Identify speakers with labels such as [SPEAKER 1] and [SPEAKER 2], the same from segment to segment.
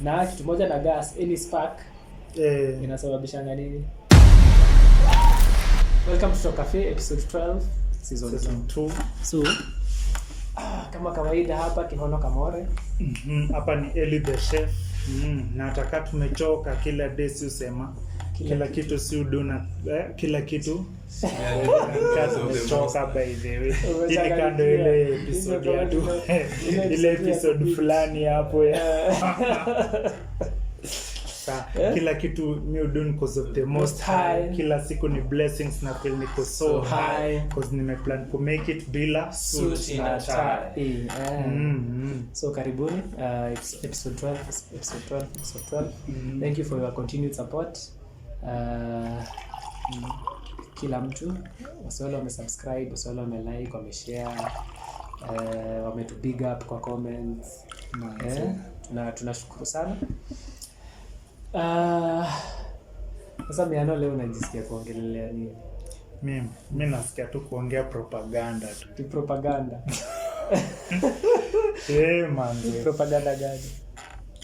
[SPEAKER 1] Na kitu moja na gas, any spark inasababisha nini? Welcome to Cafe episode 12 season 2. So kama kawaida hapa Kihono Kamore.
[SPEAKER 2] Hapa ni Eli the chef. Nataka tumechoka kila day si usema kila kitu si uduna kila kitu. Tumechoka by the way. Ili kando ile episode ya tu. Ile episode fulani hapo ya. Kila kitu mi udun because of the most high. Kila siku ni blessings na feel niko so high because nimeplan to make it bila suit na tie.
[SPEAKER 1] So karibuni, it's episode 12. Thank you for your continued support. Kila mtu wale wamesubscribe, wale wamelike, wameshare, wametu big up kwa comments. Tunashukuru sana. Sasa miano leo unajisikia kuongelelea nini?
[SPEAKER 2] Mimi nasikia tu kuongea propaganda tu.
[SPEAKER 1] Ni propaganda.
[SPEAKER 2] Man.
[SPEAKER 1] Propaganda gani?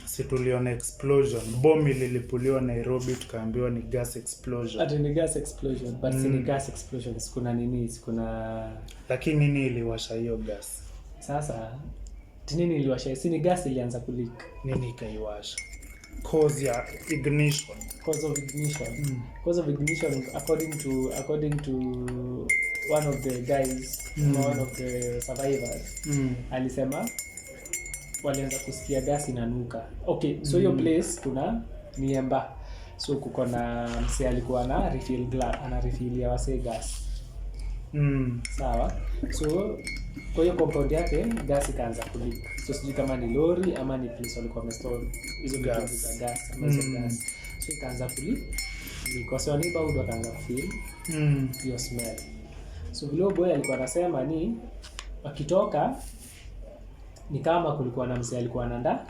[SPEAKER 2] Si tuliona explosion. Bomu lilipuliwa Nairobi tukaambiwa ni gas explosion.
[SPEAKER 1] Ati ni gas explosion, but si ni gas explosion. Sikuna nini? Sikuna
[SPEAKER 2] Lakini nini iliwasha hiyo gas?
[SPEAKER 1] Sasa nini iliwasha? Si ni gas ilianza kuleak.
[SPEAKER 2] Nini ikaiwasha? Cause of ignition.
[SPEAKER 1] Cause of ignition according to one of the guys, one of the survivors. Alisema walianza kusikia gas inanuka. Okay, so your place kuna niemba. So kuko na mse alikuwa na refill ya wase gas. Sawa. So kwa hiyo compound yake gas ikaanza kuleak. So sijui kama ni lori ama ni place walikuwa wamestore hizo gas za gas ama hizo gas. So ikaanza kuleak. Kwa sababu ni bado akaanza kufeel hiyo smell. So vile boy alikuwa anasema ni wakitoka ni kama kulikuwa na mse alikuwa anaenda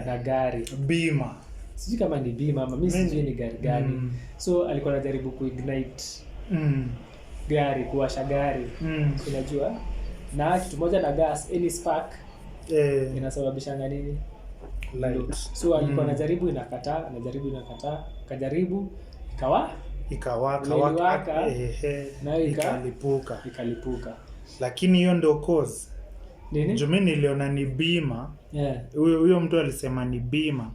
[SPEAKER 1] na gari
[SPEAKER 2] bima.
[SPEAKER 1] Sijui kama ni bima ama mimi sijui ni gari gani. So alikuwa anajaribu kuignite gari, kuwasha gari. Unajua? Na kitu moja na gas, any spark inasababisha nini?
[SPEAKER 2] Light.
[SPEAKER 1] So alikuwa anajaribu inakataa, kajaribu ikawaka na ikalipuka.
[SPEAKER 2] Lakini hiyo ndio cause.
[SPEAKER 1] Nini?
[SPEAKER 2] Mimi niliona ni bima. Huyo mtu alisema ni bima.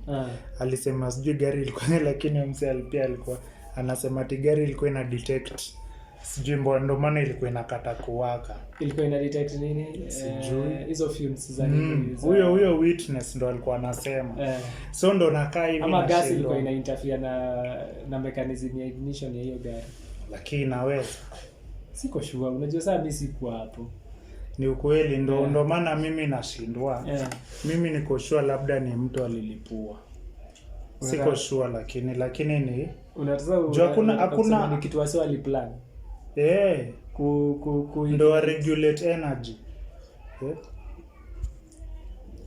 [SPEAKER 2] Alisema sijui gari ilikuwa lakini mse pia alikuwa anasema ati gari ilikuwa ina detect. Sijui ndo maana ilikuwa inakata kuwaka.
[SPEAKER 1] Ilikuwa ina detect nini?
[SPEAKER 2] Sijui
[SPEAKER 1] hizo fumes za nini?
[SPEAKER 2] Huyo witness ndo alikuwa anasema. So ndo nakaa hivi
[SPEAKER 1] ama gas ilikuwa ina interfere na mechanism ya ignition ya hiyo gari.
[SPEAKER 2] Lakini naweza
[SPEAKER 1] siko sure. Unajua sasa mimi sikuwa hapo.
[SPEAKER 2] Ni ukweli ndo maana mimi nashindwa. Mimi niko sure labda ni mtu alilipua. Siko sure lakini ni
[SPEAKER 1] unataka hakuna ni kitu wasio aliplan.
[SPEAKER 2] Ndo regulate energy.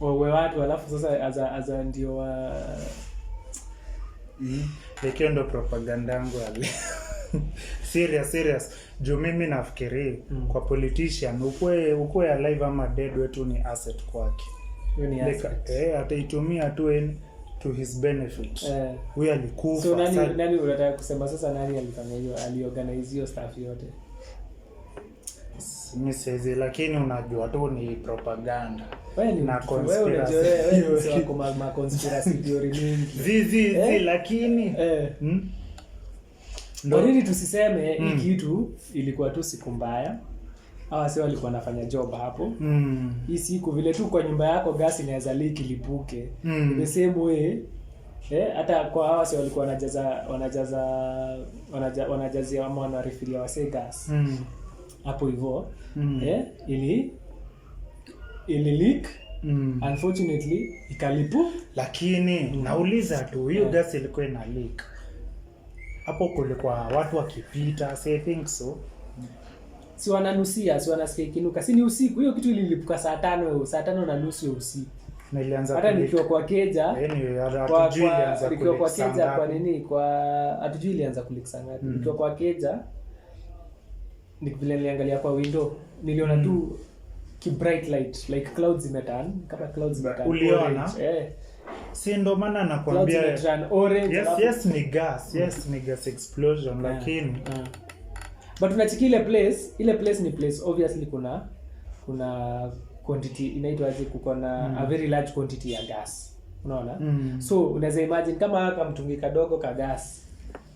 [SPEAKER 1] Wawe watu alafu sasa as ndio
[SPEAKER 2] Lekio ndo propaganda yangu ali. Serious. Jo mimi nafikiri kwa politician ukwe alive ama dead wetu ni asset kwake.
[SPEAKER 1] Ni asset.
[SPEAKER 2] Ataitumia tu to his benefit. Huyo alikufa.
[SPEAKER 1] So nani unataka kusema sasa nani alifanya hiyo, aliorganize hiyo stuff yote?
[SPEAKER 2] Mimi siwezi, lakini unajua tu ni propaganda.
[SPEAKER 1] Na conspiracy. Wewe kwa conspiracy theory mingi.
[SPEAKER 2] Lakini
[SPEAKER 1] Kwa nini tusiseme hii kitu ilikuwa tu siku mbaya? Hawa sio walikuwa wanafanya job hapo. Hii siku vile tu kwa nyumba yako gas inaweza leak ilipuke. The same way hata kwa hawa sio walikuwa wanajazia ama wanarefill wase gas. Hapo hivyo ili leak. Unfortunately ikalipuka.
[SPEAKER 2] Lakini nauliza tu hiyo gas ilikuwa ina leak. Hapo kulikuwa watu wakipita, say think so.
[SPEAKER 1] Si wananusia, si wanasikia kinuka. Si ni usiku, hiyo kitu ililipuka saa 5 na nusu usiku.
[SPEAKER 2] Na ilianza
[SPEAKER 1] hata nikiwa kwa keja. Nikiwa kwa keja kwa nini? Kwa hatujui ilianza kuliksa ngapi. Nikiwa kwa keja niliangalia kwa window, niliona tu ki bright light like clouds zimetan, kama clouds zimetan.
[SPEAKER 2] Uliona? Si ndo maana nakwambia
[SPEAKER 1] orange.
[SPEAKER 2] Yes ni gas. Yes ni gas explosion lakini
[SPEAKER 1] but unachiki ile place ni place obviously kuna quantity inaitwa aje, kuko na a very large quantity ya gas, unaona. So unaweza imagine kama mtungi kadogo ka gas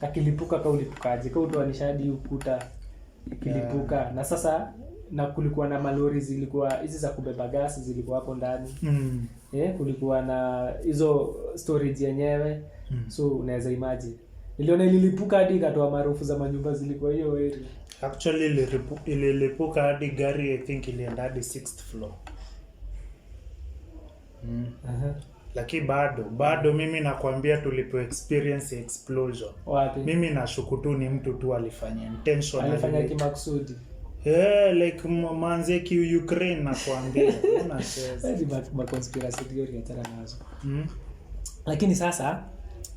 [SPEAKER 1] kakilipuka, kaulipukaje, kautoanishadi ukuta ikilipuka. Na sasa na kulikuwa na malori zilikuwa hizi za kubeba gas zilikuwa hapo ndani. Kulikuwa na hizo storage yenyewe. So unaweza imagine niliona ililipuka hadi ikatoa maarufu za manyumba zilikuwa hiyo area.
[SPEAKER 2] Actually ililipuka hadi gari I think ilienda hadi 6th floor. Lakini bado mimi nakwambia tulipo experience explosion.
[SPEAKER 1] Wapi?
[SPEAKER 2] Mimi nashuku tu ni mtu tu alifanya intentionally.
[SPEAKER 1] Alifanya kimakusudi.
[SPEAKER 2] Like manze ki Ukraine nakwambia. Unacheza.
[SPEAKER 1] Hadi conspiracy theory hata nazo. Lakini sasa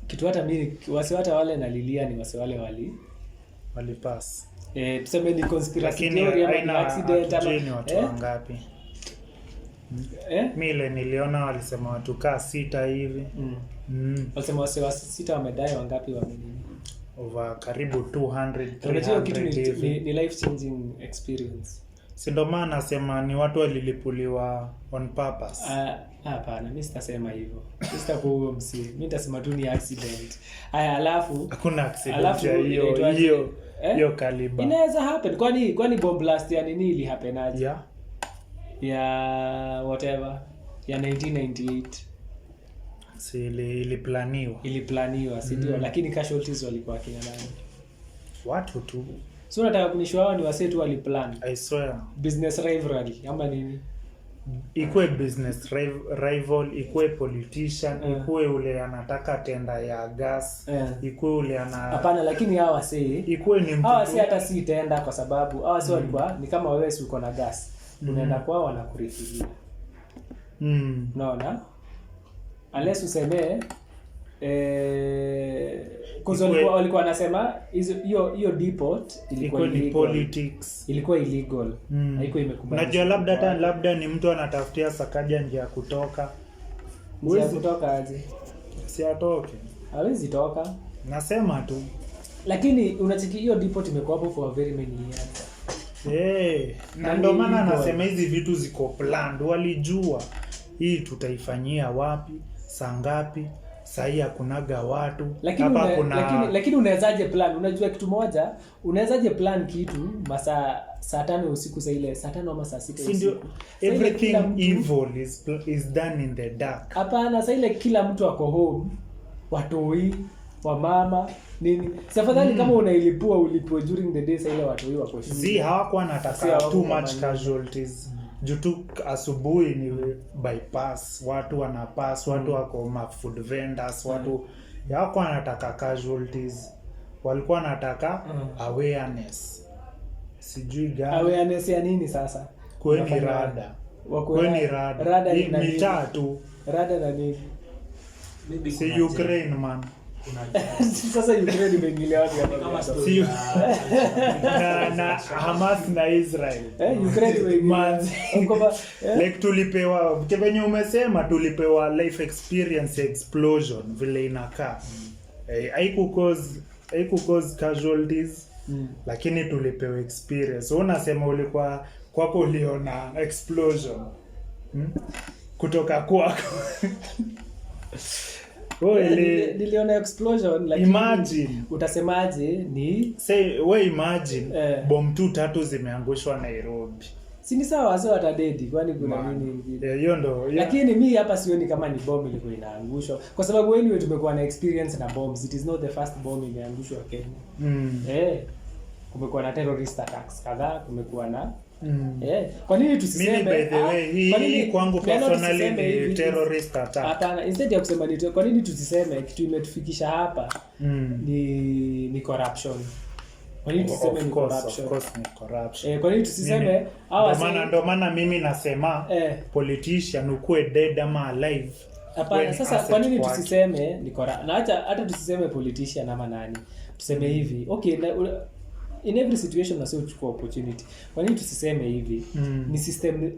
[SPEAKER 1] kitu hata mimi wasiwata wale nalilia ni wale
[SPEAKER 2] walipass.
[SPEAKER 1] Tuseme ni conspiracy theory ama ni accident ama
[SPEAKER 2] watu wangapi? Mile niliona walisema watu kaa 6 hivi.
[SPEAKER 1] Walisema wase 6 wamedai, wangapi wamenini?
[SPEAKER 2] Over karibu 200
[SPEAKER 1] 300 kitu ni life changing experience.
[SPEAKER 2] Si ndo maana nasema ni watu walilipuliwa on purpose.
[SPEAKER 1] Hapana, mimi sitasema hivyo. Mimi nitasema tu ni accident. Alafu
[SPEAKER 2] hakuna accident hiyo kaliba.
[SPEAKER 1] Inaweza happen. Kwani bomb blast ya nini ili happen aje? Ya whatever ya 1998.
[SPEAKER 2] Si iliplaniwa si ndio? Lakini casualties walikuwa kina nani? Watu tu.
[SPEAKER 1] So nataka kunishwa hao ni wase tu waliplan.
[SPEAKER 2] I swear.
[SPEAKER 1] Business rivalry ama nini?
[SPEAKER 2] Ikue business rival, ikue politician, ikue ule anataka tenda ya gas, ikue ule
[SPEAKER 1] hapana, lakini hawa wase
[SPEAKER 2] ikue ni mtu.
[SPEAKER 1] Hawa wase hata si tenda kwa sababu hawa wase walikuwa ni kama wewe si uko na gas. Unaenda kwao wanakurifilia. Unaona? Unless useme walikuwa wanasema hiyo depot ilikuwa
[SPEAKER 2] ni politics,
[SPEAKER 1] ilikuwa illegal, haikuwa imekubali.
[SPEAKER 2] Unajua labda ni mtu anatafutia Sakaja njia kutoka.
[SPEAKER 1] Njia kutoka aje?
[SPEAKER 2] Si atoke.
[SPEAKER 1] Hawezi toka.
[SPEAKER 2] Nasema tu.
[SPEAKER 1] Lakini unachiki hiyo depot imekuwa hapo for very many years.
[SPEAKER 2] Na ndio maana nasema hizi vitu ziko planned. Walijua hii tutaifanyia wapi, saa ngapi, sahi hakunaga watu.
[SPEAKER 1] Lakini unawezaje plan? Unajua kitu moja, unawezaje plan kitu saa 5 usiku, saa 5 ama saa 6 usiku?
[SPEAKER 2] Everything evil is done in the dark.
[SPEAKER 1] Hapana, saa kila mtu ako home, watoi wa mama nini. Safadhali kama unailipua ulipue during the day, saa watoi wako shule.
[SPEAKER 2] Hawakuwa nataka too much casualties. Jutu asubuhi ni bypass, watu wanapass, watu wako food vendors, watu hawakuwa wanataka casualties, walikuwa wanataka awareness. Sijui gani
[SPEAKER 1] awareness ya nini sasa?
[SPEAKER 2] Kweni rada ni mitaa tu.
[SPEAKER 1] Rada na nini?
[SPEAKER 2] Si Ukraine man.
[SPEAKER 1] Sasa Ukraine imeingilia wapi hapa?
[SPEAKER 2] na Hamas na Israel.
[SPEAKER 1] Ukraine imeingilia.
[SPEAKER 2] Like tulipewa venye umesema, tulipewa life experience explosion vile inakaa. Haiku cause casualties, lakini tulipewa experience. So unasema ulikuwa kwako uliona explosion kutoka kwako.
[SPEAKER 1] Niliona explosion, like
[SPEAKER 2] imagine
[SPEAKER 1] utasemaje ni
[SPEAKER 2] imagine bomb 3 zimeangushwa Nairobi.
[SPEAKER 1] Si ni sawa wazee watadedi, kwani kuna nini ingine?
[SPEAKER 2] Hiyo ndo.
[SPEAKER 1] Lakini mimi hapa sioni kama ni bomb ilikuwa inaangushwa, kwa sababu anyway tumekuwa na experience na bombs. It is not the first bomb imeangushwa Kenya. Kumekuwa na terrorist attacks kadhaa, kumekuwa na kwa nini tusiseme
[SPEAKER 2] mimi by the way hii kwangu personally ni terrorist attack?
[SPEAKER 1] Hapana, instead ya kusema ni kwa nini tusiseme kitu imetufikisha hapa ni corruption. Kwa nini tusiseme ni corruption?
[SPEAKER 2] Of course ni corruption.
[SPEAKER 1] Kwa nini tusiseme
[SPEAKER 2] ndio maana mimi nasema politician ukue dead ama alive.
[SPEAKER 1] Hapana, sasa kwa nini tusiseme ni corruption? Na hata tusiseme politician ama nani. Tuseme hivi. Okay, in every situation na sio uchukua opportunity. Kwa nini tusiseme hivi? Ni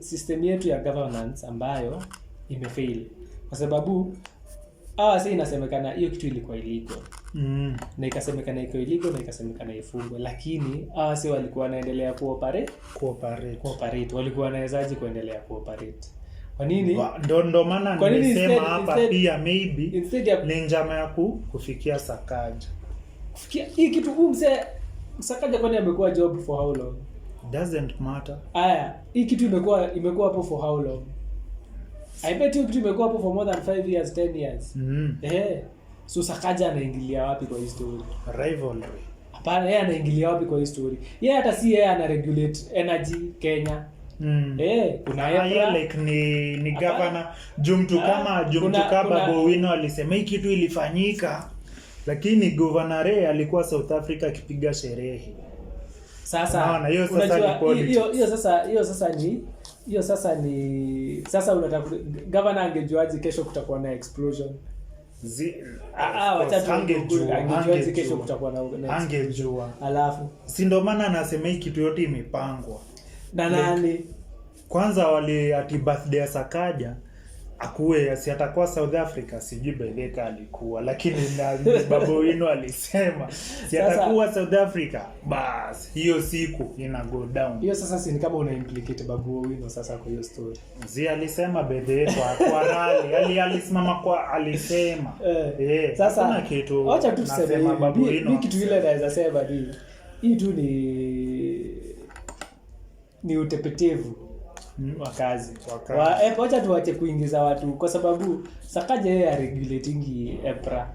[SPEAKER 1] system yetu ya governance ambayo imefail. Kwa sababu sasa inasemekana hiyo kitu ilikuwa illegal. Na ikasemekana iko illegal na ikasemekana ifungwe, lakini sasa walikuwa wanaendelea cooperate. Walikuwa wanawezaje kuendelea cooperate? Kwa nini?
[SPEAKER 2] Ndo maana nimesema hapa pia maybe ni njama ya kufikia Sakaja.
[SPEAKER 1] Kufikia hii kitu mse Sakaja kwani amekuwa job for how long?
[SPEAKER 2] Doesn't matter.
[SPEAKER 1] Hii kitu imekuwa hapo for how long? I bet you kitu imekuwa hapo for more than 5 years, 10 years. So Sakaja anaingilia wapi kwa history?
[SPEAKER 2] Rivalry.
[SPEAKER 1] Hapana, yeye anaingilia wapi kwa history? Yeye hata si yeye ana regulate energy Kenya. Kuna
[SPEAKER 2] yeye like ni governor Jumtu kama Bowino alisema hii kitu ilifanyika, lakini governor alikuwa South Africa akipiga sherehe.
[SPEAKER 1] Sasa
[SPEAKER 2] hiyo
[SPEAKER 1] sasa sasa unataka governor angejuaje kesho kutakuwa na explosion? Angejuaje kesho kutakuwa na
[SPEAKER 2] angejua.
[SPEAKER 1] Alafu
[SPEAKER 2] si ndo maana anasema hii kitu yote imepangwa
[SPEAKER 1] na nani?
[SPEAKER 2] Kwanza ati birthday ya Sakaja akuwe si atakuwa South Africa, sijui Beleka alikuwa, lakini na Bowino alisema si atakuwa South Africa, bas hiyo siku ina go down.
[SPEAKER 1] Hiyo sasa si kama una implicate Bowino sasa kwa hiyo story.
[SPEAKER 2] Alisema birthday kwa rally, alisimama kwa alisema.
[SPEAKER 1] Sasa
[SPEAKER 2] kuna kitu
[SPEAKER 1] acha tu tuseme Bowino. Kitu ile naweza sema hii tu ni utepetevu wa kazi. Wacha tuache kuingiza watu kwa sababu Sakaja yeye regulating EPRA.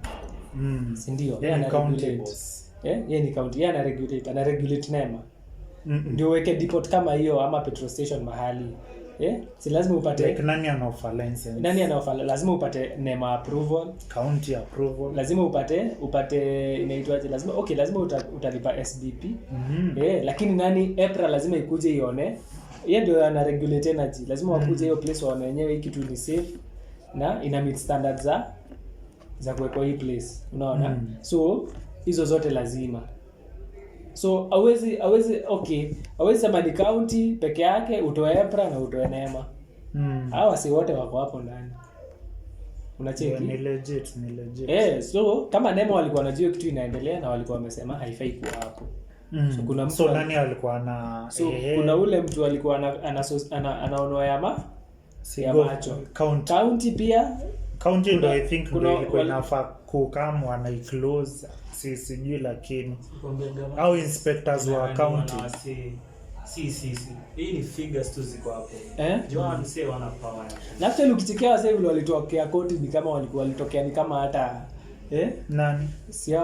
[SPEAKER 1] Si ndio?
[SPEAKER 2] Yeye ni county boss.
[SPEAKER 1] Yeye ni county, yeye ana regulate NEMA. Ndio weke depot kama hiyo ama petrol station mahali. Si lazima upate
[SPEAKER 2] like nani ana offer license.
[SPEAKER 1] Lazima upate NEMA approval,
[SPEAKER 2] county approval.
[SPEAKER 1] Lazima upate inaitwaje? Lazima utalipa SBP. Lakini nani EPRA lazima ikuje ione. Yeye ndio ana regulate energy. Lazima wakuje hiyo place waone wenyewe hii kitu ni safe na ina meet standards za kuwekwa hii place. Unaona? So hizo zote lazima. So hawezi sema ni county peke yake utoe EPRA na utoe NEMA. Hawa si wote wako hapo ndani. Unacheki?
[SPEAKER 2] Ni legit.
[SPEAKER 1] So kama NEMA walikuwa wanajua kitu inaendelea na walikuwa wamesema haifai kuwa hapo. So kuna mtu
[SPEAKER 2] nani alikuwa na
[SPEAKER 1] kuna ule mtu alikuwa anaonoa ya macho. County pia
[SPEAKER 2] county ndio I think ndio ilikuwa inafaa kukamwa na close sijui, lakini au inspectors wa county
[SPEAKER 3] hii ni figures tu ziko hapo. Joan say wana power.
[SPEAKER 1] Na actually ukichekea wase vile walitokea koti ni kama walitokea ni kama hata
[SPEAKER 2] nani
[SPEAKER 1] si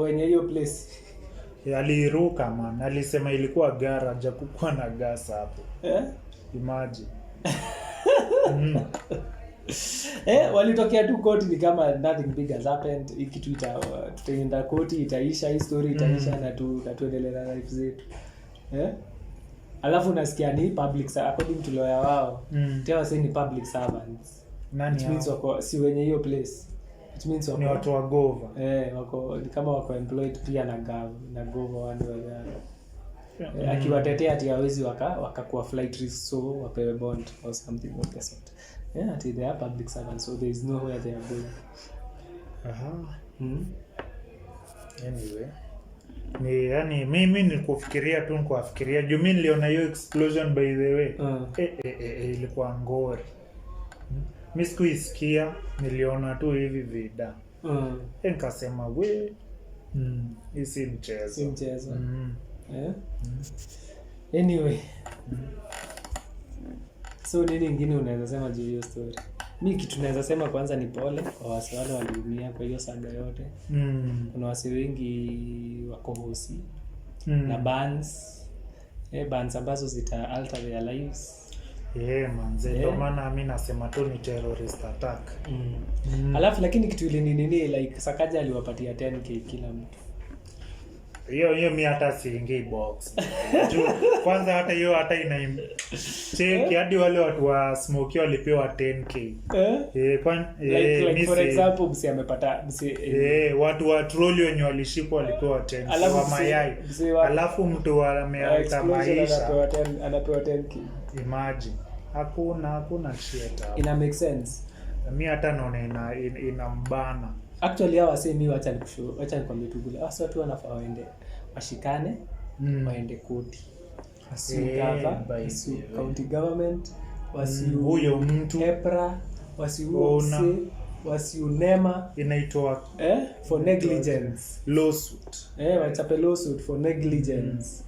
[SPEAKER 1] wenye hiyo place
[SPEAKER 2] aliruka man, alisema ilikuwa garage hakukuwa na gas hapo. Imagine.
[SPEAKER 1] Walitokea tu koti ni kama nothing big has happened. Hii kitu tutaenda koti itaisha, hii story itaisha na tuendelee na life zetu. Alafu nasikia ni public according to lawyer wao. Tell us ni public servants.
[SPEAKER 2] Nani hao?
[SPEAKER 1] Means wako si wenye hiyo place. It means wako
[SPEAKER 2] ni watu wa gova.
[SPEAKER 1] Wako kama wako employed pia na gova wale. Akiwatetea ati hawezi wakakuwa flight risk, so wapewe bond or something of the sort. Ati they are public servants, so there is nowhere they are going.
[SPEAKER 2] Anyway, yani mimi nikufikiria juu mimi niliona hiyo explosion by the way. Ilikuwa ngori. Mimi sikuisikia, niliona tu hivi vida. Nikasema hii si mchezo.
[SPEAKER 1] Anyway. So nini ingine unaweza sema juu hiyo story? Mimi kitu naweza sema kwanza ni pole kwa wase wale waliumia kwa hiyo saga yote. Kuna wase wengi wako hosi na bands ambazo zita alter their lives.
[SPEAKER 2] Manze, ndio maana mimi nasema tu ni terrorist attack.
[SPEAKER 1] Alafu lakini kitu ile nini like Sakaja aliwapatia 10k kila mtu.
[SPEAKER 2] Hiyo mimi hata siingi box. Kwanza hata hiyo hata ina check hadi wale watu wa smoke walipewa 10k.
[SPEAKER 1] Like for example msi amepata
[SPEAKER 2] watu wa trolley wenye walishikwa walipewa 10k wa mayai. Alafu mtu ameaita maisha
[SPEAKER 1] anapewa 10k.
[SPEAKER 2] Imagine. Hakuna shit hapo.
[SPEAKER 1] Ina make sense.
[SPEAKER 2] Mimi hata naona inambana.
[SPEAKER 1] Actually hawa say mimi wacha nikwambie tu kule. Watu wanafaa waende washikane, waende koti. Wasiu county government, wasiu
[SPEAKER 2] huyo mtu
[SPEAKER 1] EPRA, wasiu NEMA
[SPEAKER 2] inaitwa
[SPEAKER 1] for negligence
[SPEAKER 2] lawsuit.
[SPEAKER 1] Wachape lawsuit for negligence.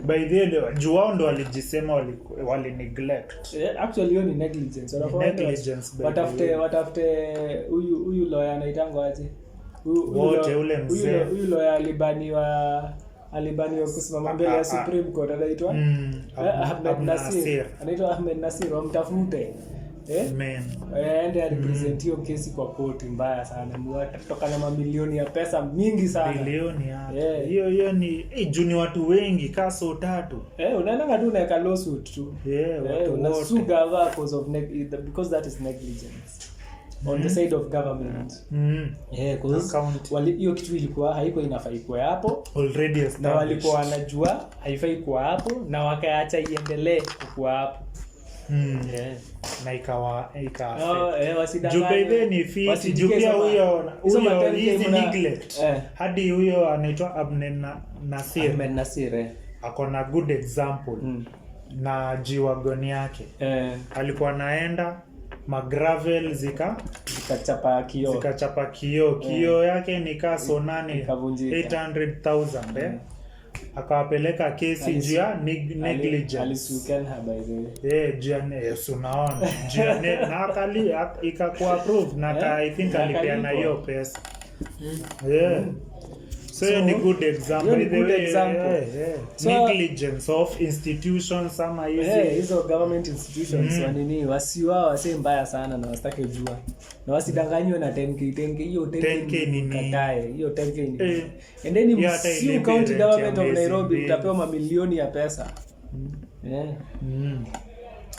[SPEAKER 2] By the way, juao ndo walijisema wali neglect.
[SPEAKER 1] Actually hiyo ni negligence. Watafute huyu lawyer anaitangwa aje?
[SPEAKER 2] Ule mzee.
[SPEAKER 1] Huyu lawyer alibaniwa kusimama mbele ya Supreme Court anaitwa Ahmed Nasir. Anaitwa Ahmed Nasir, wamtafute. Ende represent hiyo kesi kwa court mbaya sana. Kutoka na mamilioni ya pesa mingi sana.
[SPEAKER 2] Bilioni hata. Hiyo ni juni watu wengi kaso 3.
[SPEAKER 1] Unaenda tu na lawsuit tu.
[SPEAKER 2] Watu
[SPEAKER 1] unasuga because that is negligence on the side of government. Hiyo kitu ilikuwa haiko inafaa ikuwe hapo
[SPEAKER 2] already established.
[SPEAKER 1] Na walikuwa wanajua haifai kuwa hapo na wakaacha iendelee kuwa hapo.
[SPEAKER 2] Na ikawa
[SPEAKER 1] wasidanganye
[SPEAKER 2] ni fit jupia huyo hizi neglect hadi huyo anaitwa Ahmed Nasir akona good example na jiwagon yake alikuwa naenda magravel zikachapa kioo yake nikaa sonani 800,000 akawapeleka kesi juu ya negligence.
[SPEAKER 1] Alisukenha by the way.
[SPEAKER 2] Unaona. Na ikakuwa approved na I think alipeana hiyo pesa. So ni good example. Negligence of institutions ama
[SPEAKER 1] hizo government institutions wanini wasiwe mbaya sana na wasitake jua. Na wasidanganywe na 10k hiyo 10k
[SPEAKER 2] nini
[SPEAKER 1] katae hiyo 10k nini. And then you county government of Nairobi utapewa mamilioni ya pesa.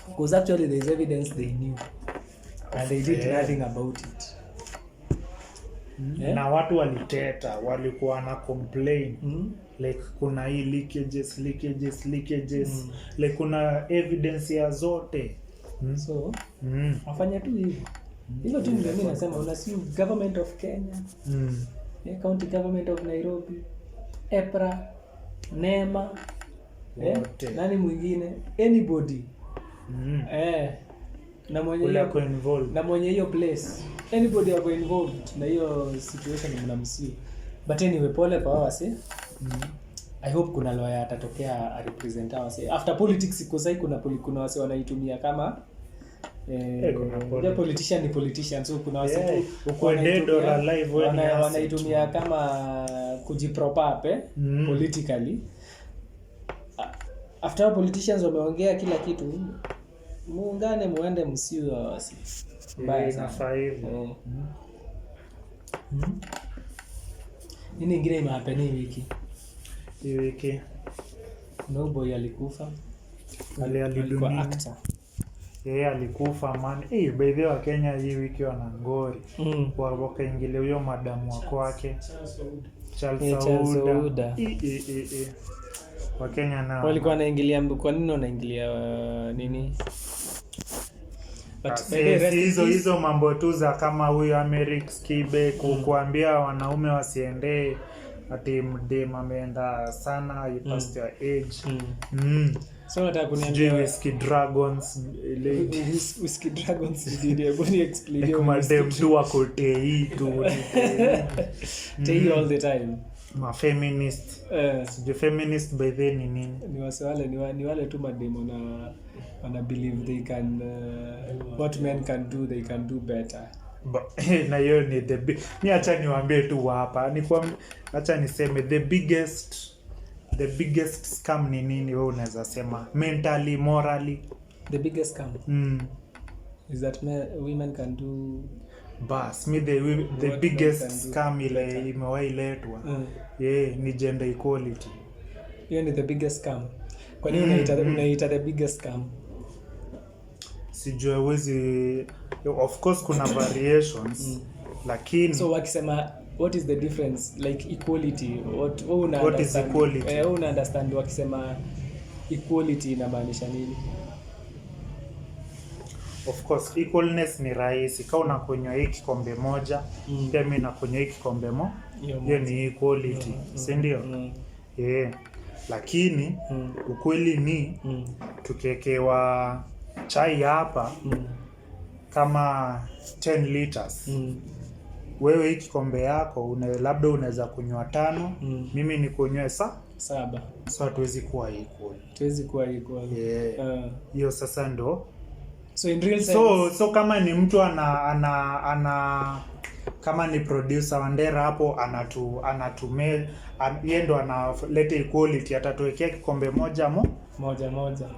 [SPEAKER 1] Because actually there is evidence they knew and they did nothing about it.
[SPEAKER 2] Na watu waliteta, walikuwa na complain like kuna hii leakages like kuna evidence ya zote.
[SPEAKER 1] So afanya tu hivyo tu ndio mimi nasema unasiu government of Kenya, county government of Nairobi, EPRA, NEMA, nani mwingine, anybody na mwenye hiyo place, anybody wako involved na hiyo situation mnamsiu. But anyway, pole kwa wase. I hope kuna lawyer atatokea a represent wase. After politics iko sai kuna wase wanaitumia kama politician ni politician, so kuna wase tu
[SPEAKER 2] uko dead or alive
[SPEAKER 1] wanaitumia kama kujiprop up politically. After politicians wameongea kila kitu, muungane muende msiwe wasi.
[SPEAKER 2] Mbaya sana hivyo.
[SPEAKER 1] Nini ingine imehapeni
[SPEAKER 2] hii wiki?
[SPEAKER 1] No boy alikufa.
[SPEAKER 2] Alikuwa
[SPEAKER 1] actor.
[SPEAKER 2] Alikufa man. By the way Kenya hii wiki wana ngori. Wakaingilia huyo madamu wake Charles Ouda. Wakenya nao
[SPEAKER 1] walikuwa wanaingilia, kwa nini wanaingilia nini?
[SPEAKER 2] But hizo mambo tu za kama huyu Amerix Kibe kuambia wanaume wasiende ati mdem ameenda sana you past your age.
[SPEAKER 1] So nataka kuniambia
[SPEAKER 2] whiskey dragons
[SPEAKER 1] ndio boni explain
[SPEAKER 2] like madem tu wako tei tu
[SPEAKER 1] tei all the time.
[SPEAKER 2] Ma feminist the feminist by then nini
[SPEAKER 1] ni wale tu madem wana believe they can what men can do they can do better.
[SPEAKER 2] Na hiyo ni ni acha niwaambie tu hapa acha niseme the biggest scam ni nini wewe unaweza sema mentally morally
[SPEAKER 1] the biggest scam is that women can do
[SPEAKER 2] the biggest scam ile imewahi letwa ni gender equality.
[SPEAKER 1] Hiyo ni the biggest scam. Kwa nini unaita the biggest scam?
[SPEAKER 2] Sijui wezi, of course kuna variations lakini
[SPEAKER 1] so wakisema what is the difference like equality
[SPEAKER 2] what is equality
[SPEAKER 1] una understand wakisema equality inamaanisha nini?
[SPEAKER 2] of course equalness ni rahisi. Kama unakunywa hii kikombe moja, pia mimi nakunywa hii kikombe moja, hiyo ni equality, si ndio? Lakini ukweli ni tukiekewa chai hapa kama 10 liters. Wewe hii kikombe yako labda unaweza kunywa 5, mimi nikunywe
[SPEAKER 1] 7.
[SPEAKER 2] So hatuwezi kuwa equal.
[SPEAKER 1] Tuwezi kuwa equal.
[SPEAKER 2] Hiyo sasa ndo.
[SPEAKER 1] So in real sense,
[SPEAKER 2] so kama ni mtu ana kama ni producer Wandera hapo anatumia yeye ndo analeta equality, atatuwekea kikombe moja
[SPEAKER 1] moja.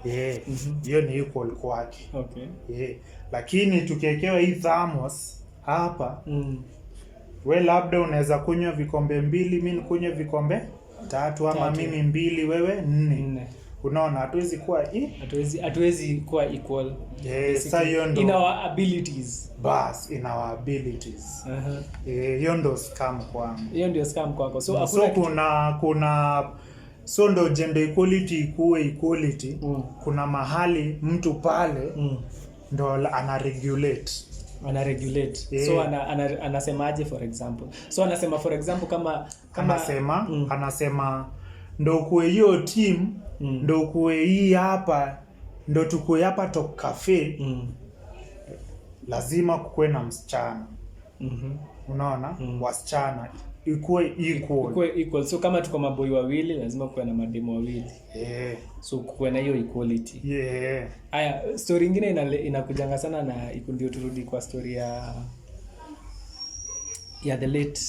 [SPEAKER 2] Hiyo ni equal kwake.
[SPEAKER 1] Okay.
[SPEAKER 2] Lakini tukiekewa hii thermos hapa, we labda unaweza kunywa vikombe 2, mimi nikunywe vikombe 3, ama mimi 2 wewe 4. Unaona hatuwezi kuwa
[SPEAKER 1] hatuwezi kuwa equal.
[SPEAKER 2] Sasa hiyo ndo
[SPEAKER 1] in our abilities.
[SPEAKER 2] Bas, in our abilities. Hiyo ndo scam kwangu.
[SPEAKER 1] Hiyo ndio scam kwako. So
[SPEAKER 2] kuna so ndo gender equality ikuwe equality. Kuna mahali mtu pale ndo ana regulate. So anasemaje for example? So anasema for example kama anasema ndo kuwe hiyo team, ndo kuwe hii hapa, ndo tukue hapa Top Cafe, lazima kuwe na msichana. Unaona? Wasichana ikuwe equal.
[SPEAKER 1] So kama tuko maboi wawili lazima kuwe na mademo wawili. So kuwe na hiyo equality. Aya, story nyingine inakujanga sana na ndio turudi kwa story ya the late.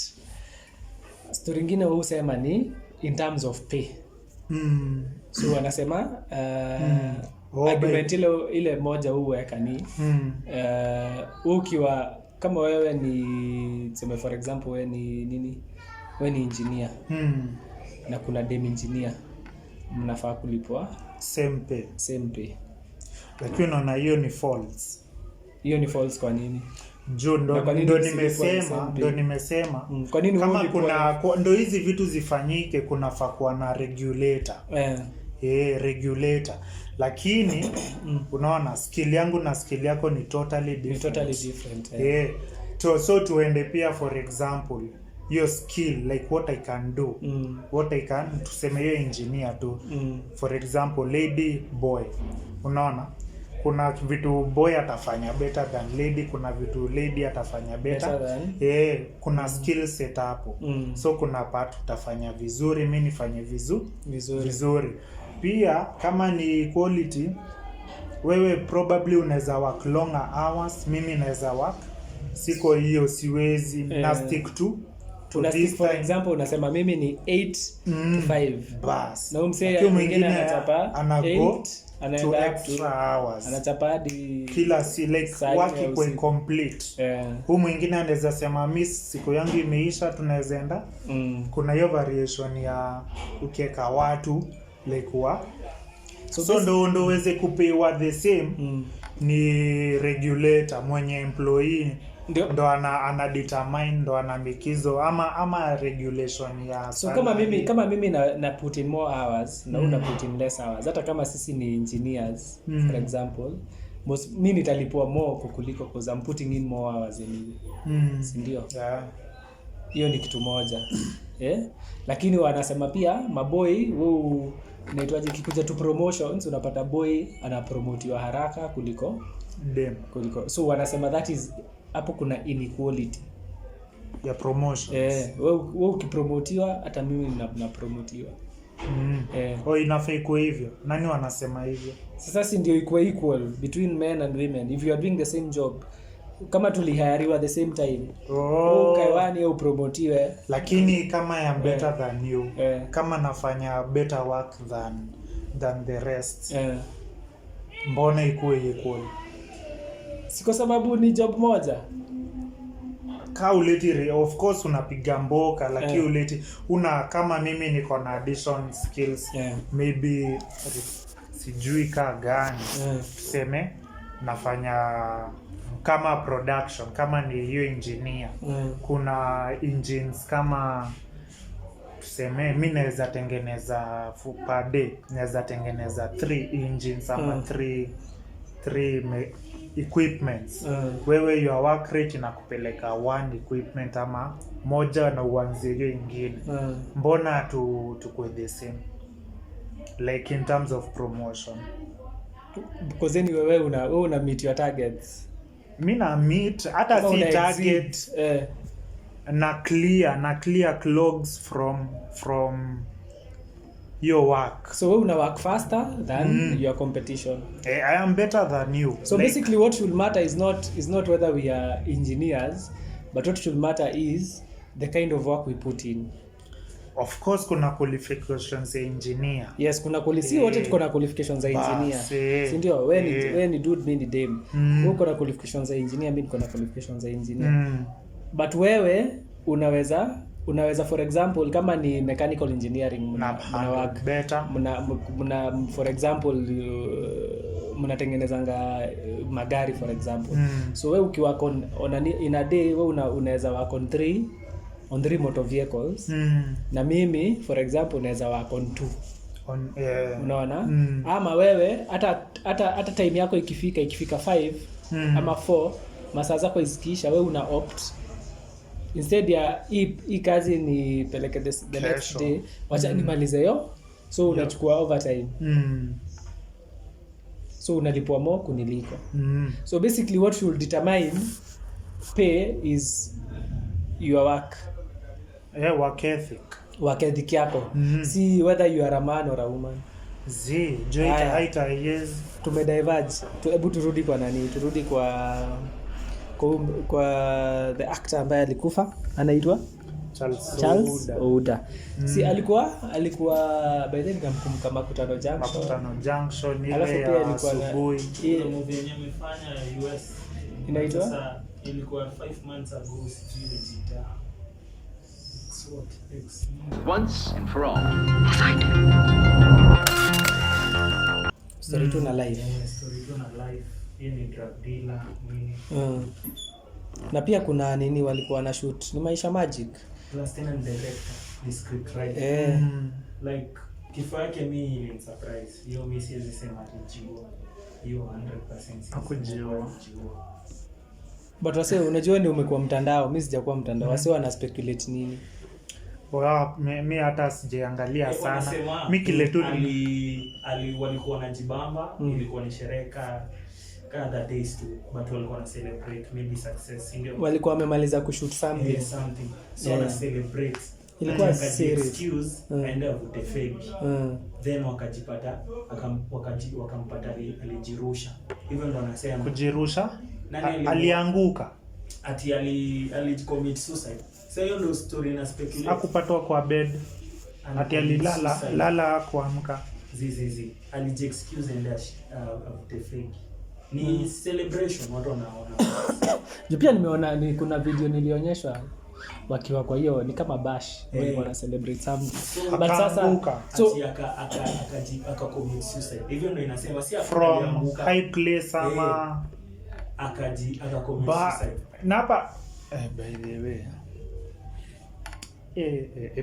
[SPEAKER 1] Story nyingine wao husema ni in terms of pay. So wanasema argument ile moja huweka ni ukiwa kama wewe ni sema for example wewe ni nini? Wewe ni engineer. Na kuna dem engineer. Mnafaa kulipwa
[SPEAKER 2] same pay. Lakini unaona hiyo ni false.
[SPEAKER 1] Hiyo ni false kwa nini?
[SPEAKER 2] Ndo nimesema
[SPEAKER 1] kwa nini
[SPEAKER 2] kama ndo hizi vitu zifanyike kunafaa kuwa na regulator. Regulator. Lakini unaona skill yangu na skill yako ni totally different. So tuende pia for example your skill, like what I can do, what I can, tuseme hiyo engineer tu. For example lady boy, unaona kuna vitu boy atafanya better than lady, kuna vitu lady atafanya better than. Kuna skill set hapo. So kuna part utafanya vizuri, mimi nifanye vizuri. Pia kama ni equality, wewe probably unaweza work longer hours, mimi naweza work siko hiyo siwezi na stick to this
[SPEAKER 1] for example unasema mimi ni 8 to 5
[SPEAKER 2] bas,
[SPEAKER 1] na umsee mwingine anachapa
[SPEAKER 2] 8
[SPEAKER 1] anaenda
[SPEAKER 2] extra hours,
[SPEAKER 1] anachapa hadi
[SPEAKER 2] kila si like work iko complete. Huyu mwingine anaweza sema mimi siku yangu imeisha, tunaweza enda. Kuna hiyo variation ya ukieka watu like so ndo uweze kupewa the same. Ni regulator mwenye employee ndo ana determine, ndo ana mikizo ama regulation ya
[SPEAKER 1] so kama mimi na put in more hours na una put in less hours, hata kama sisi ni engineers for example, mimi nitalipwa more kuliko because I'm putting in more hours anyway. Si ndio? Hiyo ni kitu moja. Lakini wanasema pia maboy wao inaitwaje, kikuja tu promotions unapata boy anapromotiwa haraka kuliko
[SPEAKER 2] dem.
[SPEAKER 1] So wanasema that is hapo kuna inequality
[SPEAKER 2] ya promotions.
[SPEAKER 1] Wewe ukipromotiwa hata mimi napromotiwa.
[SPEAKER 2] Inafaa ikuwe hivyo. Nani wanasema hivyo?
[SPEAKER 1] Sasa si ndio ikuwe equal between men and women. If you are doing the same job, kama tulihayariwa the same time, ukaiwani au promotiwe.
[SPEAKER 2] Lakini kama I am better than you, kama nafanya better work than the rest, mbona ikuwe equal?
[SPEAKER 1] Si kwa sababu ni job moja.
[SPEAKER 2] Ka uleti of course unapiga mboka, lakini uleti kama mimi niko na addition skills, maybe sijui ka gani, tuseme nafanya kama production, kama ni hiyo engineer, kuna engines kama tuseme mimi naweza tengeneza per day, naweza tengeneza 3 engines ama 3 equipments. Wewe your work rate inakupeleka one equipment ama moja na uanze hiyo ingine. Mbona tukue the same? Like in terms of promotion.
[SPEAKER 1] Because then wewe una meet your targets.
[SPEAKER 2] Mimi na meet hata si target na clear clogs from your work.
[SPEAKER 1] So wewe una work faster than your competition.
[SPEAKER 2] I am better than you.
[SPEAKER 1] So like, basically what should matter is not whether we are engineers, but what should matter is the kind of work we put in.
[SPEAKER 2] Of course kuna qualifications za engineer.
[SPEAKER 1] Yes, kuna wote tuko na qualifications za engineer. Si ndio? Wewe ni dude, mimi ni dem. Wewe uko na qualifications za engineer, mimi niko na qualifications za engineer. But wewe unaweza for example kama ni mechanical engineering mna work
[SPEAKER 2] better.
[SPEAKER 1] Mna for example mnatengenezanga magari for example. So wewe ukiwa in a day wewe unaweza work on 3 motor vehicles. Na mimi for example naweza work on 2. Unaona? Ama wewe hata time yako ikifika 5 ama 4 masaa zako izikiisha, wewe una opt instead ya hii kazi ni peleke the next day, wacha nimalize hiyo, so unachukua overtime. So unalipwa more kuniliko. So basically what should determine pay is your work.
[SPEAKER 2] Work ethic.
[SPEAKER 1] Work ethic yako. Si whether you are a man or a woman.
[SPEAKER 2] Haita yes.
[SPEAKER 1] Tumediverge. Hebu turudi kwa nani? Turudi kwa the actor ambaye alikufa anaitwa Charles Ouda. Si alikuwa by then nikamkumbuka Makutano Junction.
[SPEAKER 2] Alafu pia alikuwa na
[SPEAKER 3] movie yenyewe imefanya US
[SPEAKER 1] inaitwa
[SPEAKER 3] sasa, ilikuwa 5 months ago, sijui jita
[SPEAKER 4] once and for all.
[SPEAKER 1] Story to na life.
[SPEAKER 3] Hii ni drug dealer nini.
[SPEAKER 1] Na pia kuna nini walikuwa na shoot ni Maisha Magic.
[SPEAKER 3] Plus tena ni director, ni script writer. Like kifaa yake mimi ni surprise. Hiyo mimi siwezi sema alijua. Hiyo 100%
[SPEAKER 2] hakujua.
[SPEAKER 1] But wase unajua ndio umekuwa mtandao, mimi sijakuwa mtandao. Wase wana speculate nini?
[SPEAKER 2] Mimi hata sijaangalia sana. Mimi kile tu
[SPEAKER 3] walikuwa na jibamba, ilikuwa ni sherehe the days too, but walikuwa na celebrate maybe success, ndio
[SPEAKER 1] walikuwa wamemaliza kushoot something.
[SPEAKER 3] So na celebrate
[SPEAKER 1] ilikuwa serious
[SPEAKER 3] excuse aende avute fake. Then wakajipata wakampata alijirusha. Hivyo ndo anasema
[SPEAKER 2] kujirusha. Alianguka
[SPEAKER 3] ati alicommit suicide. So hiyo ndo story na speculate.
[SPEAKER 2] Hakupatwa kwa bed ati alilala kuamka.
[SPEAKER 3] Aliji excuse and avute fake. Ni celebration watu wanaona.
[SPEAKER 1] Pia nimeona kuna video nilionyeshwa wakiwa kwa hiyo ni kama bash walikuwa na celebrate something. But sasa
[SPEAKER 3] so aka commit suicide. Hivyo ndio inasema si
[SPEAKER 2] from high place ama
[SPEAKER 3] aka commit suicide.
[SPEAKER 2] Na hapa by the way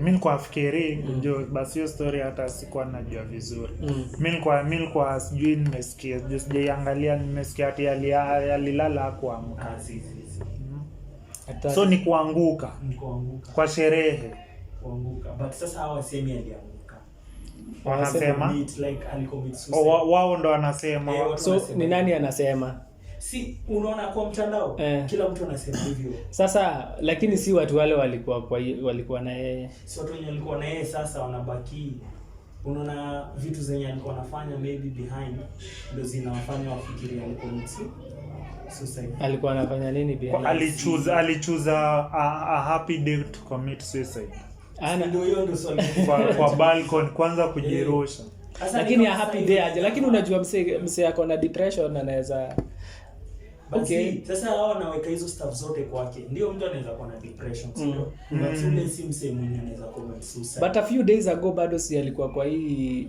[SPEAKER 2] mimi kwa fikiri ndio basi hiyo story hata sikuwa najua vizuri. Mimi kwa sijui nimesikia, sijaangalia, nimesikia ati alilala kuamka. So ni kuanguka kwa sherehe
[SPEAKER 3] kuanguka. But sasa hawasemi alianguka,
[SPEAKER 2] wanasema
[SPEAKER 3] like alicommit suicide.
[SPEAKER 2] Wao ndo wanasema.
[SPEAKER 1] So ni nani anasema?
[SPEAKER 3] Si unaona kwa mtandao kila mtu anasema hivyo.
[SPEAKER 1] Sasa lakini si watu wale walikuwa na yeye.
[SPEAKER 3] Si watu wenye walikuwa na yeye sasa wanabaki. Unaona vitu zenye alikuwa anafanya maybe behind ndio zinawafanya wafikirie alicommit suicide.
[SPEAKER 1] Alikuwa anafanya nini behind?
[SPEAKER 2] Alichoose a happy day to commit suicide.
[SPEAKER 3] Ndio hiyo ndio swali.
[SPEAKER 2] Kwa balcony kwanza kujirusha.
[SPEAKER 1] Lakini a happy day aje, lakini unajua mse yako na depression anaweza.
[SPEAKER 3] Okay, sasa hao wanaweka hizo stuff zote kwake. Ndio mtu anaweza kuwa na depression, sio? But si mse mwenye anaweza commit suicide.
[SPEAKER 1] But a few days ago bado si alikuwa kwa hii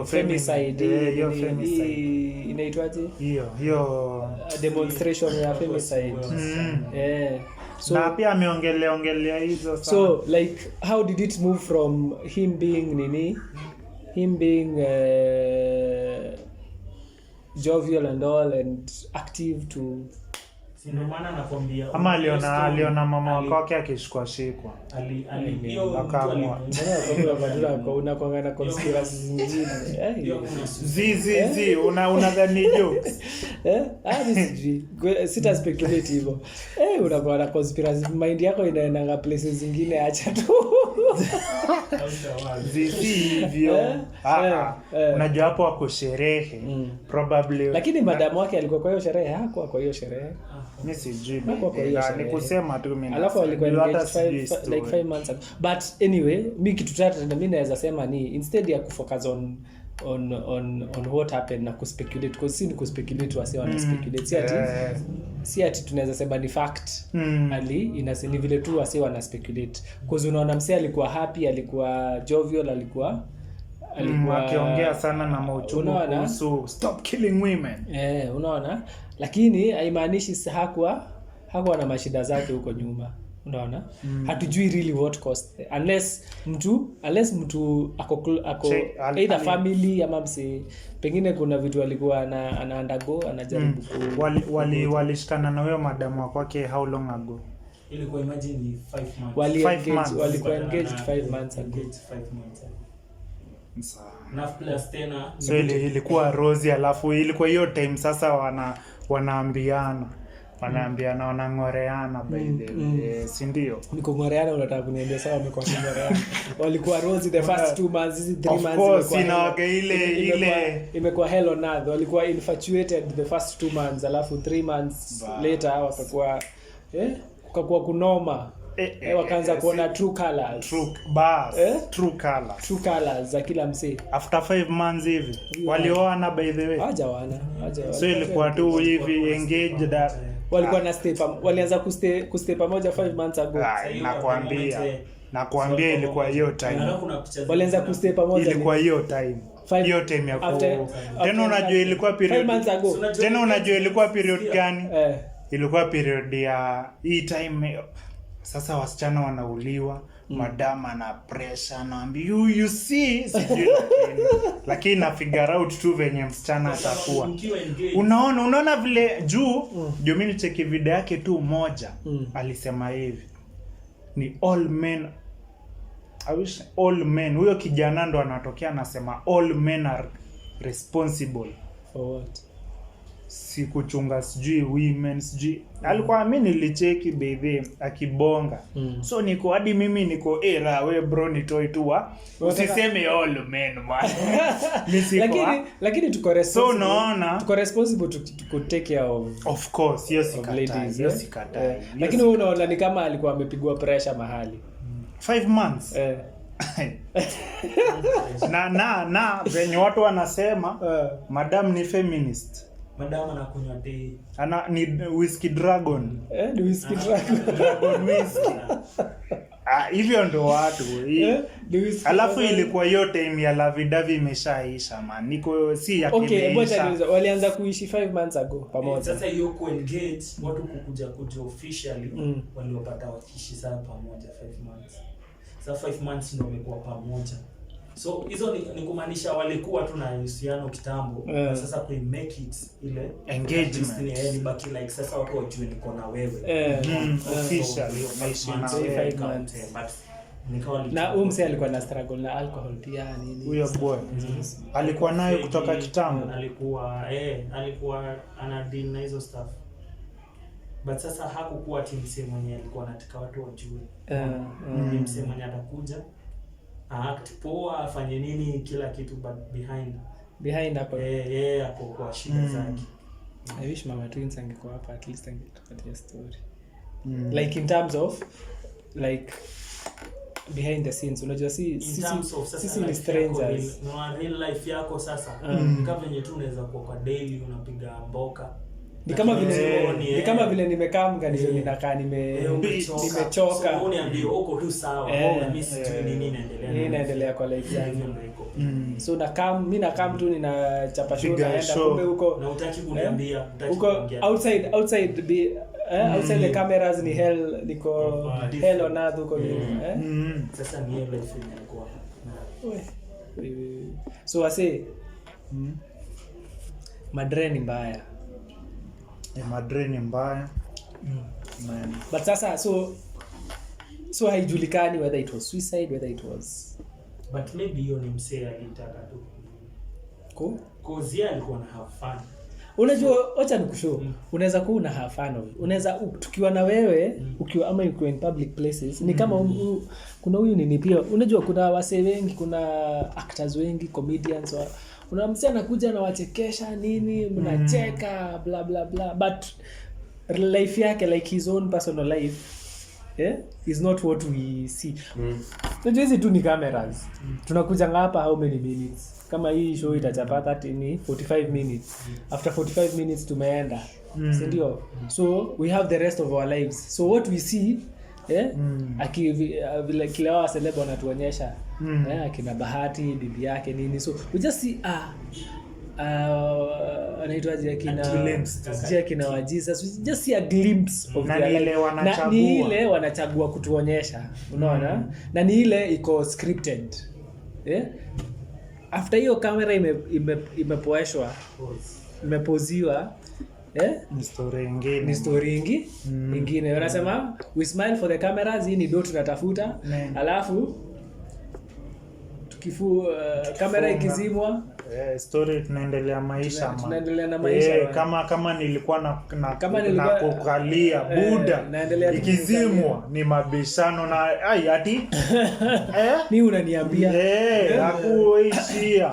[SPEAKER 1] femicide.
[SPEAKER 2] Hiyo femicide.
[SPEAKER 1] Inaitwaje?
[SPEAKER 2] Hiyo
[SPEAKER 1] demonstration ya femicide.
[SPEAKER 2] So na pia ameongelea hizo sana.
[SPEAKER 1] So like how did it move from him being jovial and all and active to
[SPEAKER 3] ndio maana nakwambia
[SPEAKER 2] ama aliona mama wake akishikwa
[SPEAKER 3] akaamua
[SPEAKER 1] unakwanga na conspiracy zingine
[SPEAKER 2] unadhani jokes
[SPEAKER 1] sita speculate hivyo unakuwa na conspiracy mind yako inaenda places zingine, acha tu
[SPEAKER 2] hivyo. Unajua hapo wako sherehe probably,
[SPEAKER 1] lakini madamu wake alikuwa kwa hiyo sherehe, hakuwa kwa hiyo sherehe.
[SPEAKER 2] Mimi sijui, ni kusema tu mimi.
[SPEAKER 1] Alafu alikuwa engaged like 5 months ago. But anyway, mimi kitu tata mimi naweza sema ni instead ya kufocus on what happened na kuspeculate, because si ni kuspeculate wase wana speculate, si ati tunaweza sema ni fact inasini vile tu wase wana speculate, because unaona msee alikuwa happy, alikuwa jovial, alikuwa
[SPEAKER 2] akiongea sana na mauchungu kuhusu stop killing women.
[SPEAKER 1] Unaona, lakini haimaanishi hakuwa na mashida zake huko nyuma. Unaona, hatujui really what caused, unless mtu ako either family ama mse, pengine kuna vitu alikuwa ana undergo, anajaribu
[SPEAKER 2] walishikana na wewe madamu wake how long ago?
[SPEAKER 3] Ilikuwa imagine
[SPEAKER 1] 5 months. Walikuwa engaged 5 months ago.
[SPEAKER 3] Na plus tena
[SPEAKER 2] so ilikuwa Rosie, alafu ilikuwa hiyo time sasa wanaambiana wanangoreana by the way, si ndio?
[SPEAKER 1] Niko ngoreana, unataka kuniambia sawa wamekuwa ngoreana. Walikuwa Rosie the first 2 months, hizi 3 months
[SPEAKER 2] ilikuwa inawaga ile
[SPEAKER 1] imekuwa hell on earth. Walikuwa infatuated the first 2 months, alafu 3 months later wakakuwa kukakuwa kunoma. Wakaanza kuona true colors za kila msee.
[SPEAKER 2] After 5 months hivi walioana by the way.
[SPEAKER 1] Hajawana.
[SPEAKER 2] So ilikuwa tu hivi engaged,
[SPEAKER 1] walikuwa na stay walianza kustay pamoja 5 months ago.
[SPEAKER 2] Nakwambia ilikuwa hiyo time.
[SPEAKER 1] Walianza kustay pamoja,
[SPEAKER 2] ilikuwa hiyo time. Hiyo time ya tena unajua ilikuwa period
[SPEAKER 1] 5 months ago.
[SPEAKER 2] Tena unajua ilikuwa period gani? Ilikuwa period ya hii time. Sasa wasichana wanauliwa, madama na pressure, anaambia you see, sijui lakini na figure out tu venye msichana atakuwa. Unaona vile juu mimi nicheki video yake tu moja, alisema hivi, ni all men, huyo kijana ndo anatokea anasema all men are responsible
[SPEAKER 1] for what?
[SPEAKER 2] Si kuchunga sijui women sijui. Alikuwa mimi nilicheki baby akibonga. So niko hadi mimi niko we bro ni toy tu usiseme all men man.
[SPEAKER 1] Lakini tuko responsible.
[SPEAKER 2] So naona
[SPEAKER 1] tuko responsible to take care
[SPEAKER 2] of course, yes sikatai.
[SPEAKER 1] Lakini wewe unaona ni kama alikuwa amepigwa pressure mahali
[SPEAKER 2] 5 months. na venye watu wanasema madam ni feminist.
[SPEAKER 3] Madam anakunywa tea.
[SPEAKER 2] Ni whiskey dragon.
[SPEAKER 1] Ni whiskey
[SPEAKER 2] dragon whiskey. Hivyo ndo watu. Alafu ilikuwa hiyo time ya Lavidavi imeshaisha man. Niko si ya kimeisha.
[SPEAKER 1] Okay, walianza kuishi 5 months ago pamoja.
[SPEAKER 3] Sasa hiyo ku-engage watu kukuja officially waliopata wakiishi sana pamoja 5 months. Sasa 5 months ndio wamekuwa pamoja. So hizo ni kumaanisha walikuwa tu na uhusiano kitambo. Sasa ku make it ile
[SPEAKER 2] engagement
[SPEAKER 3] ni baki like sasa watu wajue niko na wewe.
[SPEAKER 2] Officially
[SPEAKER 3] naishi na 5 months.
[SPEAKER 1] Na umse alikuwa na struggle na alcohol pia nini.
[SPEAKER 2] Huyo boy alikuwa nayo kutoka kitambo.
[SPEAKER 3] Alikuwa ana deal na hizo stuff. But sasa hakukuwa msee mwenye alikuwa anataka watu wajue. Ni msee mwenye atakuja act poa, afanye nini kila kitu, but behind hapo hapo kwa shida zake.
[SPEAKER 1] I wish Mama Twins angekuwa hapa, at least angetupatia story like in terms of like behind the scenes. Unajua sisi ni strangers
[SPEAKER 3] na real life yako sasa. Kama venye tu unaweza kuwa kwa daily unapiga mboka,
[SPEAKER 1] ni kama vile nimekaa mgani ninakaa nimechoka.
[SPEAKER 3] So uniambie uko tu sawa, mimi sijui nini
[SPEAKER 1] inaendelea kwa life yangu. So mimi nakaa tu ninachapa show naenda kumbe huko
[SPEAKER 3] na utaki kuniambia,
[SPEAKER 1] huko outside outside the cameras ni hell, niko hell on earth huko nini.
[SPEAKER 3] Sasa ni hiyo life inakuwa.
[SPEAKER 1] So I say Madre ni mbaya.
[SPEAKER 2] Madre ni mbaya. Man.
[SPEAKER 1] But sasa so haijulikani whether it was suicide, whether it was,
[SPEAKER 3] but maybe hiyo ni msee alitaka tu cause yeye alikuwa na have fun.
[SPEAKER 1] Unajua acha nikushow, unaweza kuwa una have fun of it. Unaweza tukiwa na wewe ukiwa ama ukiwa in public places ni kama kuna huyu nini pia, unajua kuna wasee wengi, kuna actors wengi, comedians una msee anakuja na wachekesha nini, mnacheka bla bla bla, but life yake, like his own personal life, is not what we see. Unajua hizi tu ni cameras. Tunakuja hapa how many minutes? Kama hii show itachapata ni 45 minutes. After 45 minutes tumeenda. Si ndio? So we have the rest of our lives. So what we see, vile kila wa celeb wanatuonyesha, akina Bahati, bibi yake nini. So we just see anaitwaje akina wa Jesus. We just see a glimpse of their life. Na ni ile wanachagua kutuonyesha, unaona? Na ni ile iko scripted. After hiyo kamera imepoeshwa, imepoziwa,
[SPEAKER 2] ni story
[SPEAKER 1] ingine. Wanasema we smile for the cameras, hii ni do tunatafuta. Alafu kamera ikizimwa,
[SPEAKER 2] story tunaendelea maisha.
[SPEAKER 1] Tunaendelea na maisha.
[SPEAKER 2] Kama nilikuwa na kukalia Buda ikizimwa ni mabishano na ati
[SPEAKER 1] ni unaniambia
[SPEAKER 2] hakuishia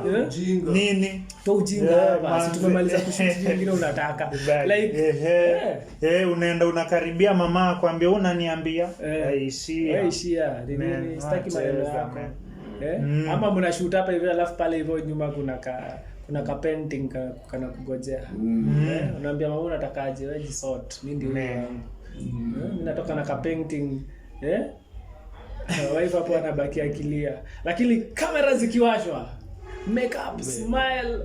[SPEAKER 2] nini
[SPEAKER 1] to ujinga. Basi tumemaliza kushoot, nyingine unataka like
[SPEAKER 2] unaenda unakaribia mama akwambia unaniambia
[SPEAKER 1] ishia nini, sitaki maneno yako. Ama mnashoot hapa hivi alafu pale hivyo nyuma kuna ka painting kana kugojea. Unaambia mama unatakaje, wewe jisort, mimi ndio mimi natoka na ka painting. Wife hapo anabaki akilia, lakini kamera zikiwashwa, makeup, smile,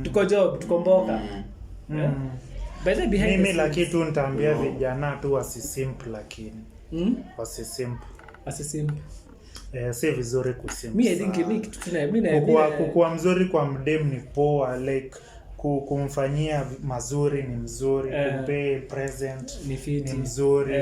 [SPEAKER 1] tuko job, tuko mboka.
[SPEAKER 2] Mimi la kitu nitaambia vijana tu wasisimple, lakini wasisimple. Si vizuri kusimple.
[SPEAKER 1] Mimi I think kitu
[SPEAKER 2] kukua mzuri kwa mdem ni poa, like kumfanyia mazuri ni mzuri, kumpe present ni mzuri,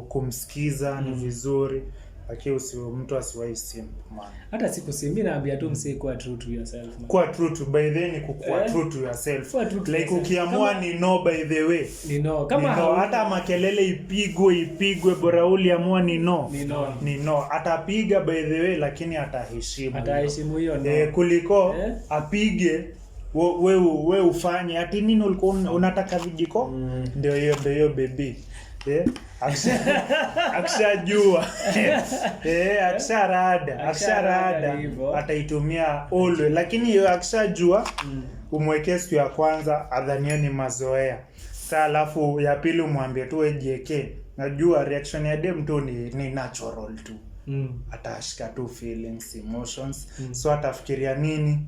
[SPEAKER 2] kumsikiza ni vizuri, lakini mtu asiwahi simple man.
[SPEAKER 1] Hata siku simbi naambia tu msee kuwa true to yourself man.
[SPEAKER 2] Kuwa true to by the way, kuwa true to yourself. Like ukiamua ni no by the way.
[SPEAKER 1] Ni no. Kama
[SPEAKER 2] hata makelele ipigwe bora uliamua ni no. Ni no. Atapiga by the way, lakini ataheshimu
[SPEAKER 1] hiyo no.
[SPEAKER 2] Kuliko apige wewe ufanye ati nini ulikuwa unataka vijiko? Ndio hiyo baby. Akishajua akisharada ataitumia always, lakini hiyo akishajua umwekee siku ya kwanza adhania ni mazoea. Sasa alafu ya pili umwambie tu ejeke, najua reaction ya dem tu ni natural tu. Atashika tu feelings, emotions. So atafikiria nini?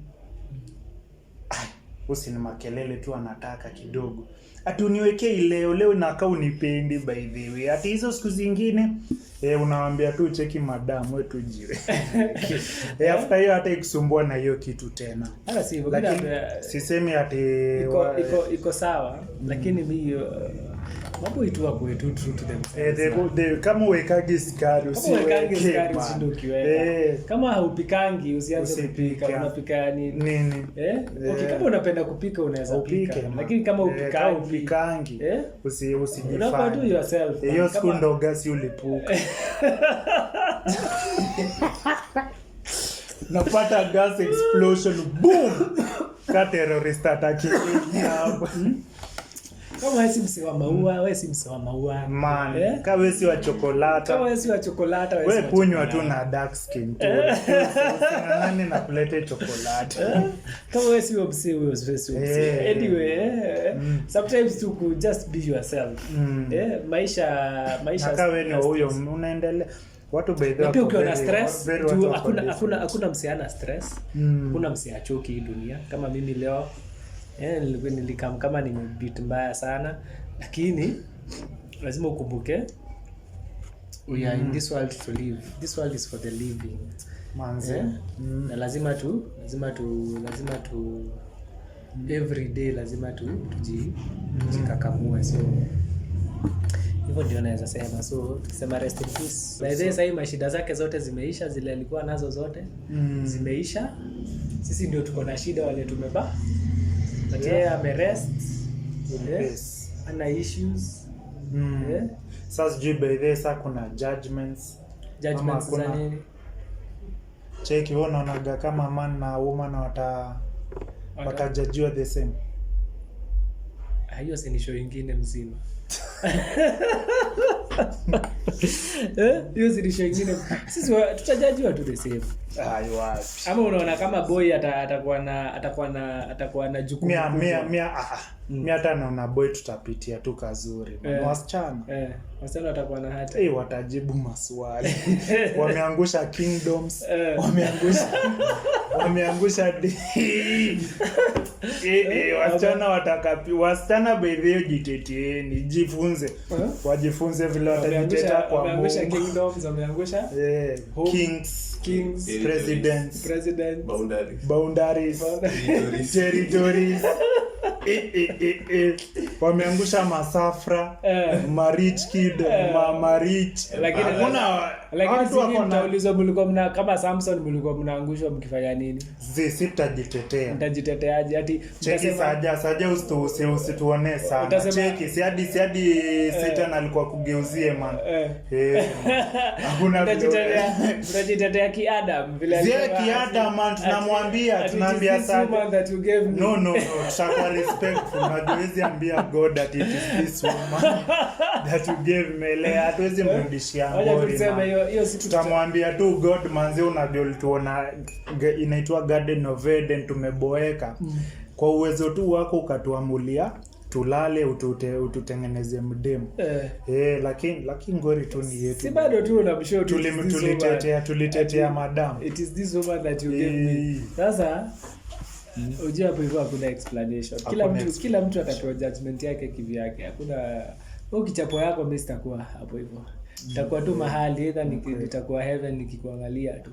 [SPEAKER 2] Usini makelele tu anataka kidogo. Ati uniwekee leo na kaa unipendi by the way. Ati hizo siku zingine unamwambia tu cheki madam wetu jiwe. After hiyo hata ikusumbua na hiyo kitu tena.
[SPEAKER 1] Hata si hivyo.
[SPEAKER 2] Lakini sisemi ati
[SPEAKER 1] iko sawa, lakini mimi mambo itwa kwetu true to themselves.
[SPEAKER 2] Kama uwekagi skari usiweke.
[SPEAKER 1] Kama haupikangi usianze kupika, unapika nini? Okay, kama unapenda kupika unaweza pika, lakini kama upikangi usijifanye. Unapata tu yourself.
[SPEAKER 2] Hiyo siku ndo gasi ulipuka. Napata gas explosion, boom. Ka terrorist attack hapo.
[SPEAKER 1] Kama wewe si msee wa maua,
[SPEAKER 2] man. Kama wewe si wa chokolata, wewe kunywa tu na dark skin tu. Nani na kulete chokolate.
[SPEAKER 1] Kama wewe si msee. Anyway, sometimes to just be yourself. Maisha
[SPEAKER 2] kama wewe ni huyo unaendelea. Watu by the way
[SPEAKER 1] ukiwa na stress, hakuna msee ana stress. Kuna msee achoki hii dunia. Kama mimi leo nilikam kama nimebeat mbaya sana, lakini lazima ukumbuke we are in this world to live. This world is for the living.
[SPEAKER 2] manze.
[SPEAKER 1] Na lazima tu every day lazima tujikakamue. So hivyo ndio naweza sema. So tukisema rest in peace. By the way, sasa mashida zake zote zimeisha, zile alikuwa nazo zote zimeisha. Sisi ndio tuko na shida, wale tumeba. But yeye amerest.
[SPEAKER 2] Yes.
[SPEAKER 1] Ana issues.
[SPEAKER 2] Sasa juu by the way sasa kuna judgments
[SPEAKER 1] za nini?
[SPEAKER 2] Cheki wao naonaga kama man na woman watajajiwa the same.
[SPEAKER 1] Hiyo si show nyingine mzima. Hiyo si show nyingine. Sisi tutajajiwa tu the same.
[SPEAKER 2] Wapi.
[SPEAKER 1] Ama unaona kama boy atakuwa na jukumu.
[SPEAKER 2] Mimi hata naona boy tutapitia tu kazuri. Wasichana.
[SPEAKER 1] Wasichana watakuwa na hata.
[SPEAKER 2] Watajibu maswali. Wameangusha kingdoms. Wameangusha wasichana by the way jitetieni, jifunze. Wajifunze vile watajiteta kwa
[SPEAKER 1] wameangusha kingdoms, wameangusha
[SPEAKER 2] kings, presidents, boundaries, territories. Wameangusha masafra, marich kid, marich.
[SPEAKER 1] Lakini mtaulizwa mlikuwa kama Samson mlikuwa mnaangushwa mkifanya nini?
[SPEAKER 2] Sitajitetea.
[SPEAKER 1] Mtajiteteaje? Ati
[SPEAKER 2] cheki saja usituone sana. Cheki si hadi Satan alikuwa kugeuzie man. Hakuna
[SPEAKER 1] mtajitetea kiadam vile
[SPEAKER 2] kiadam man, tunaambia sana. No, shaka respectful. Hatuwezi ambia God that it is this woman that you gave me. Hatuwezi mrudishia ngori.
[SPEAKER 1] Hiyo si
[SPEAKER 2] tutamwambia tu God manzi, unajua tuona inaitwa Garden of Eden, tumeboeka. Kwa uwezo tu wako ukatuamulia tulale ututengeneze mdemu. Lakini ngori tu ni yetu.
[SPEAKER 1] Si bado tu unamshow
[SPEAKER 2] tulitetea madam.
[SPEAKER 1] It is this woman that you gave me. Sasa ujue hapo hivyo hakuna explanation. Kila mtu atapewa judgment yake kivyake. Hakuna ukichapo yako mimi sitakuwa hapo hivyo. Nitakuwa tu mahali either nitakuwa heaven nikikuangalia tu.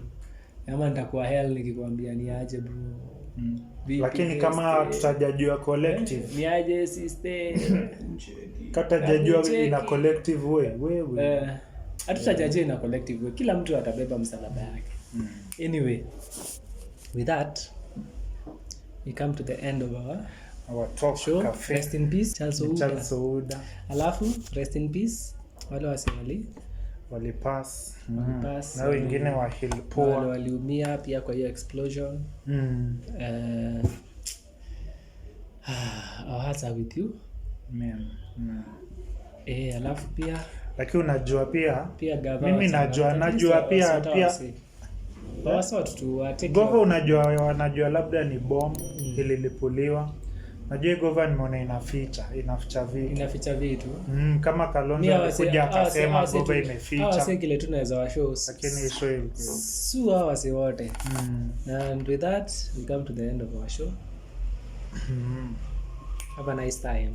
[SPEAKER 1] Ama nitakuwa hell nikikwambia ni aje bro.
[SPEAKER 2] Lakini kama tutajajua collective.
[SPEAKER 1] Ni aje sister.
[SPEAKER 2] Katajajua ina collective wewe.
[SPEAKER 1] Hatutajajua ina collective way. Kila mtu atabeba msalaba yake. Anyway, with that we come to the end of our
[SPEAKER 2] talk
[SPEAKER 1] show.
[SPEAKER 2] Cafe.
[SPEAKER 1] Rest in peace Charles
[SPEAKER 2] Ouda.
[SPEAKER 1] Alafu rest in peace wale
[SPEAKER 2] walipass na wengine wale
[SPEAKER 1] waliumia pia kwa hiyo explosion. Our hearts are with you man. Alafu pia
[SPEAKER 2] lakini unajua pia mimi najua pia
[SPEAKER 1] wasort tu atake
[SPEAKER 2] gova. Unajua labda ni bomb ililipuliwa. Najua gova nimeona inaficha vitu. Kama Kalonzo alikuja akasema gova imeficha.
[SPEAKER 1] Sasa kile tunaweza wa show
[SPEAKER 2] lakini show
[SPEAKER 1] su hawa si wote. And with that we come to the end of our show. Have a nice time.